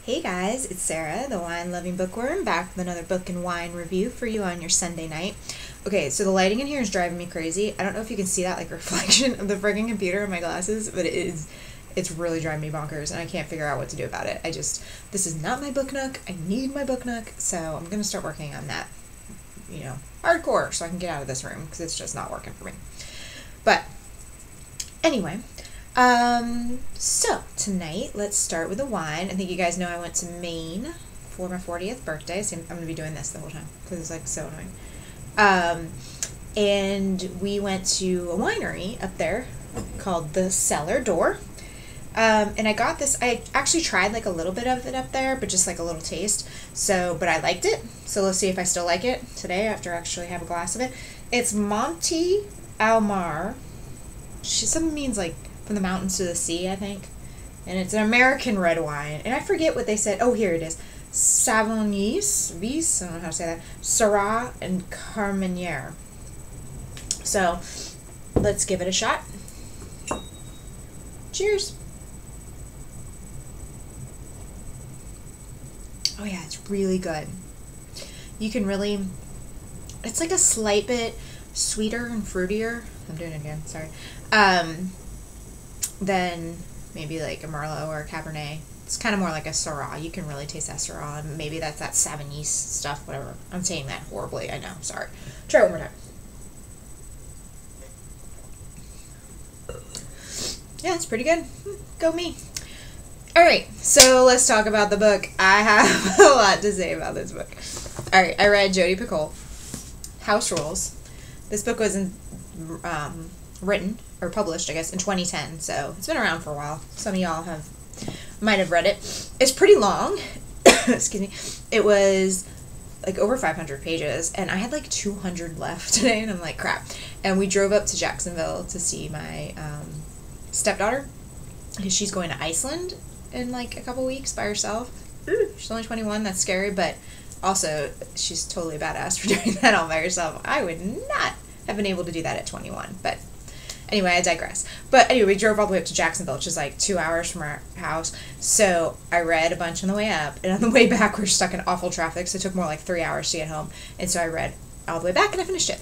Hey guys, it's Sarah, the wine-loving bookworm, back with another book and wine review for you on your Sunday night. Okay, so the lighting in here is driving me crazy. I don't know if you can see that reflection of the friggin' computer in my glasses, but it's really driving me bonkers, and I can't figure out what to do about it. This is not my book nook. I need my book nook, so I'm gonna start working on that, hardcore, so I can get out of this room, because it's just not working for me. But, anyway, so tonight, let's start with the wine. I think you guys know I went to Maine for my 40th birthday, so I'm going to be doing this the whole time, because it's, so annoying. And we went to a winery up there called the Cellar. And I got this, I actually tried, a little bit of it up there, but just, a little taste, but I liked it, so let's see if I still like it today after I actually have a glass of it. It's Monti Mare. Something means, from the mountains to the sea, I think. And it's an American red wine. And I forget what they said. Oh, here it is. Savognies, I don't know how to say that. Syrah and Carmenere. So, let's give it a shot. Cheers. Oh yeah, it's really good. You can really, it's a slight bit sweeter and fruitier. I'm doing it again, sorry. Than maybe a Merlot or a Cabernet. It's kind of more like a Syrah. You can really taste that Syrah, and maybe that's that Savognies stuff, whatever. I'm saying that horribly, I know, sorry. Try it one more time. Yeah, it's pretty good. Go me. Alright, so let's talk about the book. I have a lot to say about this book. Alright, I read Jodi Picoult, House Rules. This book was written, or published, I guess, in 2010, so it's been around for a while. Some of y'all might have read it. It's pretty long. Excuse me. It was, over 500 pages, and I had, 200 left today, and I'm like, crap. And we drove up to Jacksonville to see my stepdaughter, because she's going to Iceland in, a couple weeks by herself. She's only 21, that's scary, but also, she's totally badass for doing that all by herself. I would not have been able to do that at 21, but anyway, I digress. But anyway, we drove all the way up to Jacksonville, which is 2 hours from our house. So I read a bunch on the way up, and on the way back, we were stuck in awful traffic, so it took more 3 hours to get home. And so I read all the way back, and I finished it.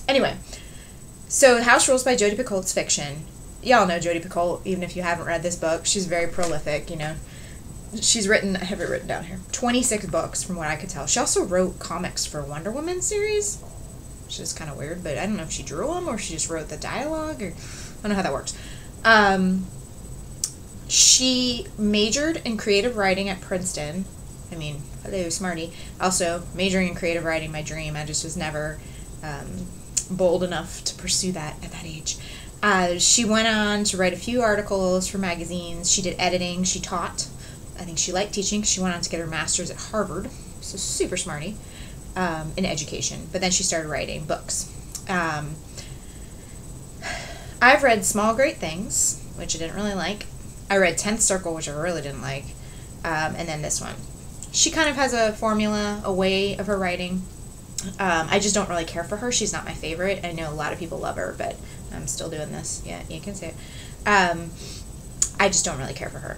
Anyway, so House Rules by Jodi Picoult's fiction. Y'all know Jodi Picoult, even if you haven't read this book. She's very prolific, She's written, I have it written down here, 26 books from what I could tell. She also wrote comics for Wonder Woman series, which is kind of weird, but I don't know if she drew them or she just wrote the dialogue, or I don't know how that works. She majored in creative writing at Princeton. I mean, hello, smarty. Also, majoring in creative writing, my dream. I just was never bold enough to pursue that at that age. She went on to write a few articles for magazines. She did editing. She taught. I think she liked teaching. She went on to get her master's at Harvard. So super smarty. In education, but then she started writing books. I've read Small Great Things, which I didn't really like. I read 10th Circle, which I really didn't like, and then this one. She kind of has a formula, a way of her writing. I just don't really care for her. She's not my favorite. I know a lot of people love her, but I'm still doing this. Yeah, you can say it. I just don't really care for her.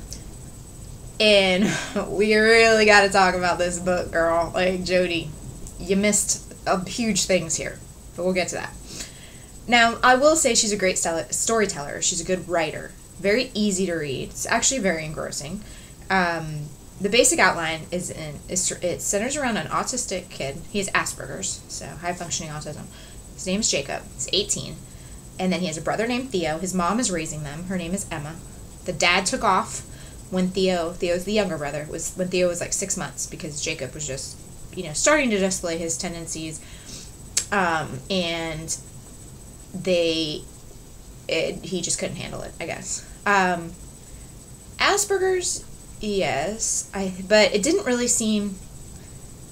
And we really got to talk about this book, girl. Jodi, you missed huge things here, but we'll get to that. Now, I will say she's a great storyteller. She's a good writer. Very easy to read. It's actually very engrossing. The basic outline it centers around an autistic kid. He has Asperger's, so high-functioning autism. His name is Jacob. He's 18. And then he has a brother named Theo. His mom is raising them. Her name is Emma. The dad took off when Theo's the younger brother, when Theo was 6 months, because Jacob was just starting to display his tendencies, and he just couldn't handle it, I guess. Asperger's, yes, but it didn't really seem,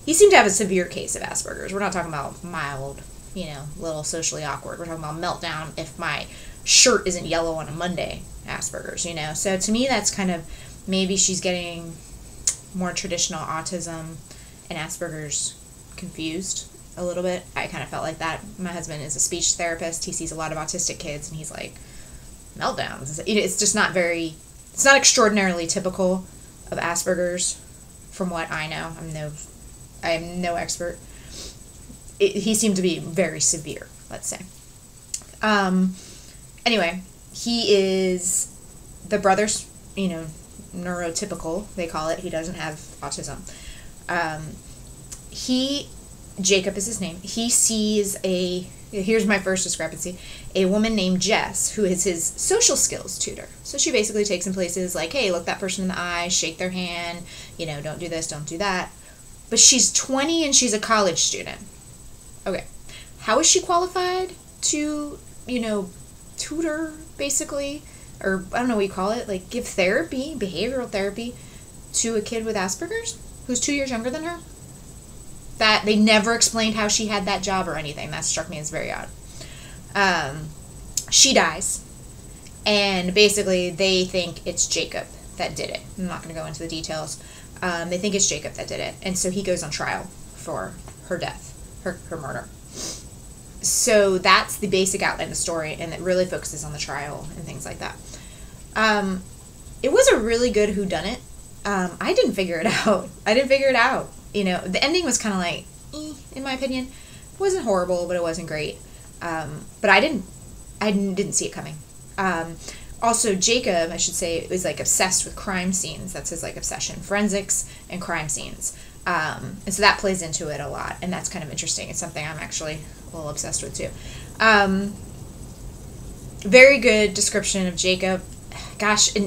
he seemed to have a severe case of Asperger's. We're not talking about mild, little socially awkward. We're talking about meltdown if my shirt isn't yellow on a Monday Asperger's, So to me, that's kind of, maybe she's getting more traditional autism and Asperger's confused a little bit. I kind of felt like that. My husband is a speech therapist. He sees a lot of autistic kids, and he's like, meltdowns. It's just not very, it's not extraordinarily typical of Asperger's, from what I know. I am no expert. He seemed to be very severe, let's say. Anyway, he is the brother's, neurotypical, they call it. He doesn't have autism. Jacob is his name. He sees here's my first discrepancy, a woman named Jess, who is his social skills tutor. So she basically takes him places like, hey, look that person in the eye, shake their hand, don't do this, don't do that. But she's 20 and she's a college student. Okay. How is she qualified to, tutor, basically? Or, I don't know what you call it, like, give therapy, behavioral therapy, to a kid with Asperger's, who's 2 years younger than her? That, they never explained how she had that job or anything. That struck me as very odd. She dies, and basically they think it's Jacob that did it. I'm not going to go into the details. They think it's Jacob that did it, and so he goes on trial for her death, her murder. So that's the basic outline of the story, and it really focuses on the trial and things like that. It was a really good whodunit. I didn't figure it out. The ending was kind of like, in my opinion. It wasn't horrible, but it wasn't great. But I didn't see it coming. Also, Jacob, I should say, was like obsessed with crime scenes. That's his like obsession, forensics and crime scenes. And so that plays into it a lot, and that's kind of interesting. It's something I'm actually a little obsessed with too. Very good description of Jacob. Gosh, so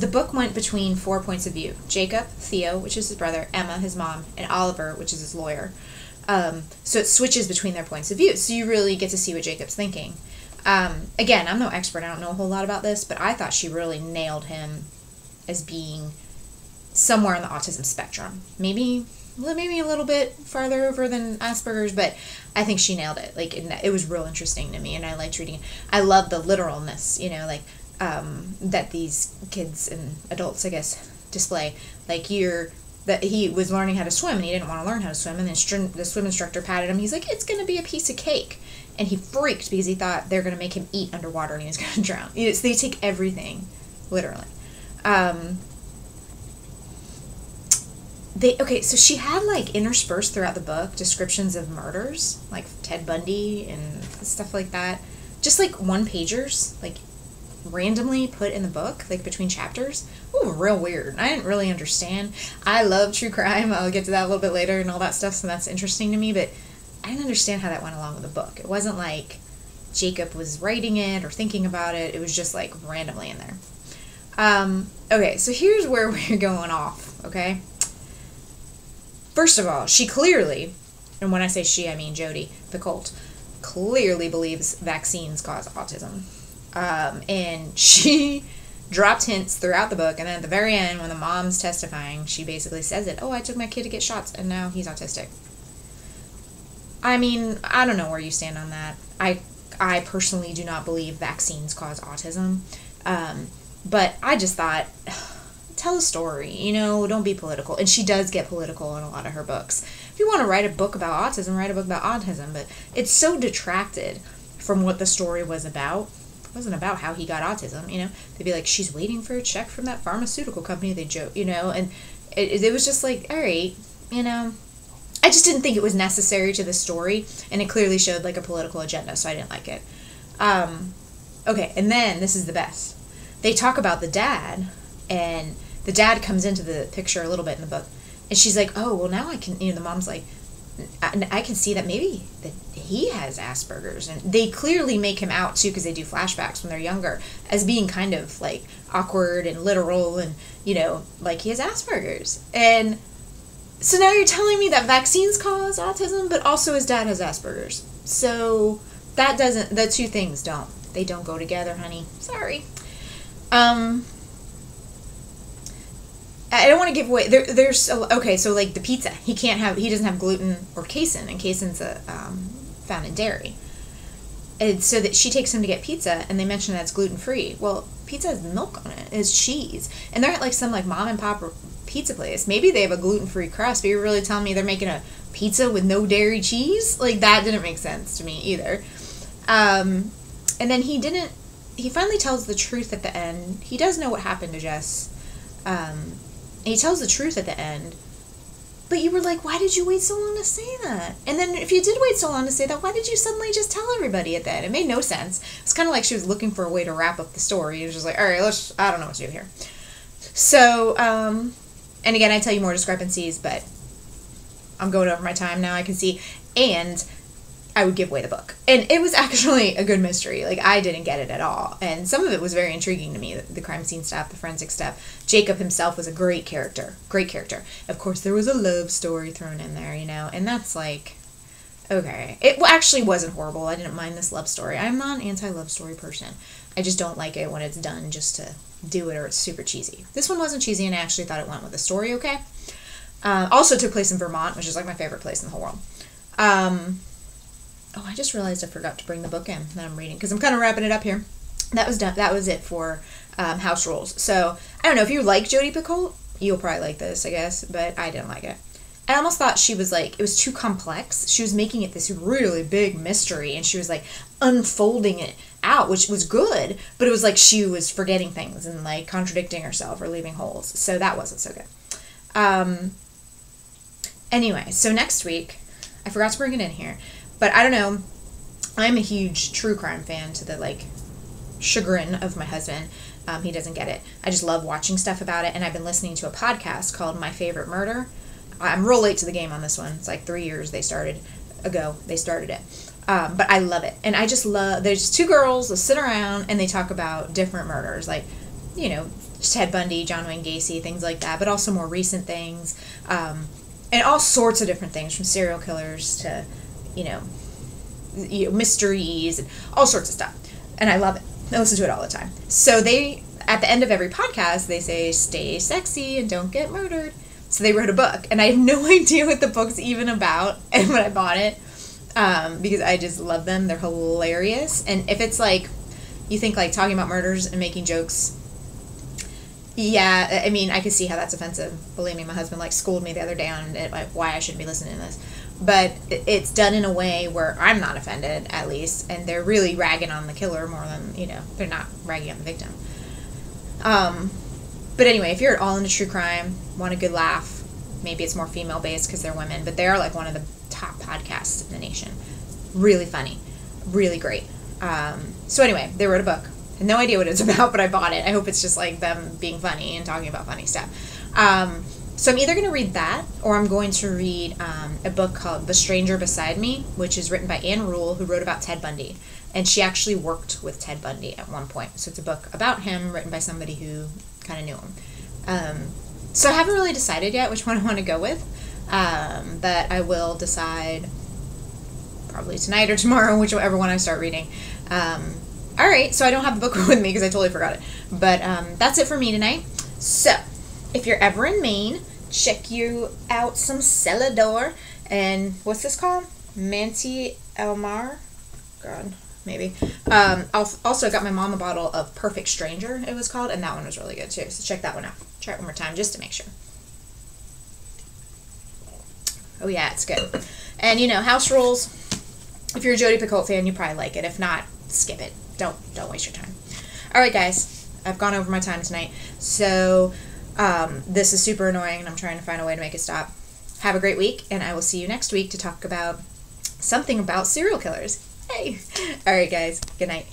the book went between 4 points of view. Jacob, Theo, which is his brother, Emma, his mom, and Oliver, which is his lawyer. So it switches between their points of view, so you really get to see what Jacob's thinking. Again, I'm no expert, I don't know a whole lot about this, but I thought she really nailed him as being somewhere on the autism spectrum. Maybe a little bit farther over than Asperger's, but I think she nailed it. Like, it was real interesting to me, and I liked reading it. I love the literalness, that these kids and adults, I guess, display. Like, that he was learning how to swim, and he didn't want to learn how to swim, and then the swim instructor patted him. He's like, it's going to be a piece of cake. And he freaked because he thought they're going to make him eat underwater and he was going to drown. They take everything literally. So she had, like, interspersed throughout the book descriptions of murders, like Ted Bundy and stuff like that. Just, like, one-pagers, like, randomly put in the book, like, between chapters. Ooh, real weird. I didn't really understand. I love true crime. I'll get to that a little bit later and all that stuff, so that's interesting to me, but I didn't understand how that went along with the book. It wasn't like Jacob was writing it or thinking about it. It was just, like, randomly in there. Okay, so here's where we're going off, okay? First of all, she clearly, and when I say she, I mean Jodi Picoult, clearly believes vaccines cause autism. And she dropped hints throughout the book, and then at the very end, when the mom's testifying, she basically says it. Oh, I took my kid to get shots, and now he's autistic. I mean, I don't know where you stand on that. I personally do not believe vaccines cause autism. But I just thought, tell a story, don't be political. And she does get political in a lot of her books. If you want to write a book about autism, write a book about autism. But it's so detracted from what the story was about. It wasn't about how he got autism, They'd be like, she's waiting for a check from that pharmaceutical company, they joke, and it was just like, all right, I just didn't think it was necessary to the story, and it clearly showed, like, a political agenda, so I didn't like it. Okay, and then, this is the best. They talk about the dad, and the dad comes into the picture a little bit in the book, and she's like, oh, well, now I can, the mom's like, I can see that maybe that he has Asperger's, and they clearly make him out, too, because they do flashbacks when they're younger, as being kind of, like, awkward and literal, and, like, he has Asperger's, and so now you're telling me that vaccines cause autism, but also his dad has Asperger's. So the two things they don't go together, honey. Sorry. I don't want to give away, so like the pizza, he doesn't have gluten or casein, and casein's found in dairy. And so that she takes him to get pizza, and they mention that it's gluten-free. Well, pizza has milk on it, it's cheese. And they're at, like, some, like, mom and pop pizza place. Maybe they have a gluten-free crust, but you're really telling me they're making a pizza with no dairy cheese? Like, that didn't make sense to me either. And then he finally tells the truth at the end. He does know what happened to Jess. And he tells the truth at the end. But you were like, why did you wait so long to say that? And then if you did wait so long to say that, why did you suddenly just tell everybody at the end? It made no sense. It's kind of like she was looking for a way to wrap up the story. It was just like, all right, I don't know what to do here. So, and again, I tell you more discrepancies, but I'm going over my time now, I can see. And I would give away the book. And it was actually a good mystery. Like, I didn't get it at all. And some of it was very intriguing to me, the crime scene stuff, the forensic stuff. Jacob himself was a great character. Great character. Of course, there was a love story thrown in there, you know, and that's like, okay. It actually wasn't horrible. I didn't mind this love story. I'm not an anti-love story person. I just don't like it when it's done just to do it or it's super cheesy. This one wasn't cheesy, and I actually thought it went with the story okay. Also took place in Vermont, which is like my favorite place in the whole world. Oh, I just realized I forgot to bring the book in that I'm reading, because I'm kind of wrapping it up here. That was done. That was it for House Rules. So, I don't know, if you like Jodi Picoult, you'll probably like this, I guess, but I didn't like it. I almost thought she was like, it was too complex. She was making it this really big mystery, and she was like unfolding it out, which was good, but it was like she was forgetting things and like contradicting herself or leaving holes. So that wasn't so good. Anyway, so next week, I forgot to bring it in here, but I don't know, I'm a huge true crime fan to the like chagrin of my husband. He doesn't get it. I just love watching stuff about it, and I've been listening to a podcast called My Favorite Murder. I'm real late to the game on this one. It's like 3 years they started it. But I love it. And I just love, there's two girls that sit around and they talk about different murders, like, you know, Ted Bundy, John Wayne Gacy, things like that, but also more recent things, and all sorts of different things, from serial killers to, you know, mysteries and all sorts of stuff. And I love it. I listen to it all the time. So they, at the end of every podcast, they say, stay sexy and don't get murdered. So they wrote a book, and I have no idea what the book's even about, and when I bought it, because I just love them. They're hilarious. And if it's like, you think like talking about murders and making jokes, yeah, I mean, I can see how that's offensive. Believe me, my husband like schooled me the other day on it, like, why I shouldn't be listening to this. But it's done in a way where I'm not offended, at least, and they're really ragging on the killer more than, you know, they're not ragging on the victim. But anyway, if you're at all into true crime, want a good laugh, maybe it's more female-based because they're women, but they are like one of the top podcasts in the nation. Really funny. Really great. So anyway, they wrote a book. I had no idea what it's about, but I bought it. I hope it's just like them being funny and talking about funny stuff. So I'm either going to read that, or I'm going to read a book called The Stranger Beside Me, which is written by Anne Rule, who wrote about Ted Bundy. And she actually worked with Ted Bundy at one point. So it's a book about him, written by somebody who kind of knew him. So I haven't really decided yet which one I want to go with, but I will decide probably tonight or tomorrow, whichever one I start reading. All right, so I don't have the book with me because I totally forgot it. But that's it for me tonight. So if you're ever in Maine, check you out some Cellar. And what's this called? Monti Mare? God, maybe. Also got my mom a bottle of Perfect Stranger, it was called, and that one was really good too. So check that one out. Try it one more time just to make sure. Oh yeah, it's good. And you know, House Rules. If you're a Jodi Picoult fan, you probably like it. If not, skip it. Don't waste your time. All right, guys. I've gone over my time tonight. So this is super annoying, and I'm trying to find a way to make it stop. Have a great week, and I will see you next week to talk about something about serial killers. Hey. All right, guys. Good night.